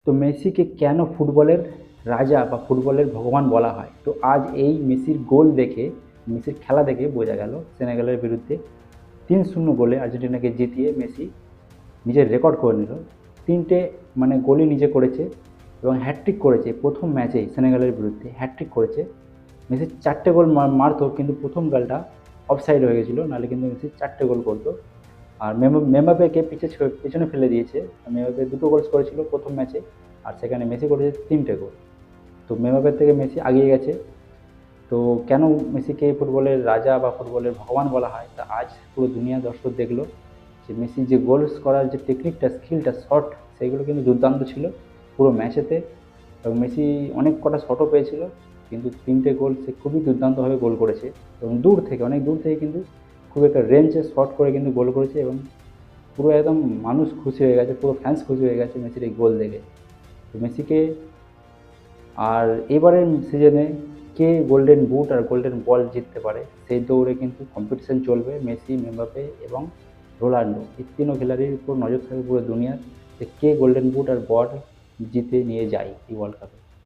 তো মেসিকে কেন ফুটবলের রাজা বা ফুটবলের ভগবান বলা হয়? তো আজ এই মেসির গোল দেখে, মেসির খেলা দেখে বোঝা গেল সেনেগালের বিরুদ্ধে ৩-০ গোলে আর্জেন্টিনাকে জিতিয়ে মেসি নিজের রেকর্ড করে নিল। ৩টে গোলই নিজে করেছে এবং হ্যাটট্রিক করেছে প্রথম ম্যাচেই সেনেগালের বিরুদ্ধে হ্যাটট্রিক করেছে। মেসি ৪টে গোল মারতো, কিন্তু প্রথম গোলটা অফসাইড হয়ে গেছিলো, নাহলে কিন্তু মেসি ৪টে গোল করতো। আর মেমবাপেকে পিছনে ফেলে দিয়েছে। মেমবাপে ২টো গোল করেছিল প্রথম ম্যাচে, আর সেখানে মেসি করেছে ৩টে গোল। তো মেমবাপের থেকে মেসি এগিয়ে গেছে। তো কেন মেসিকে ফুটবলের রাজা বা ফুটবলের ভগবান বলা হয়, তা আজ পুরো দুনিয়া দর্শক দেখলো যে মেসির যে গোল করার যে টেকনিকটা, স্কিলটা, শট, সেইগুলো কিন্তু দুর্দান্ত ছিল পুরো ম্যাচেতে। এবং মেসি অনেক কটা শটও পেয়েছিল, কিন্তু ৩টে গোল সে খুবই দুর্দান্তভাবে গোল করেছে। এবং দূর থেকে, অনেক দূর থেকে কিন্তু খুব একটা রেঞ্জে শট করে কিন্তু গোল করেছে, এবং পুরো একদম মানুষ খুশি হয়ে গেছে, পুরো ফ্যান্স খুশি হয়ে গেছে মেসির এই গোল দেখে। তো মেসিকে আর এবারের সিজনে কে গোল্ডেন বুট আর গোল্ডেন বল জিততে পারে সেই দৌড়ে কিন্তু কম্পিটিশন চলবে। মেসি, এমবাপ্পে এবং রোনাল্ডো, এই তিনও খেলোয়াড়ের উপর নজর থাকবে পুরো দুনিয়ার, যে কে গোল্ডেন বুট আর বল জিতে নিয়ে যায় এই ওয়ার্ল্ড কাপে।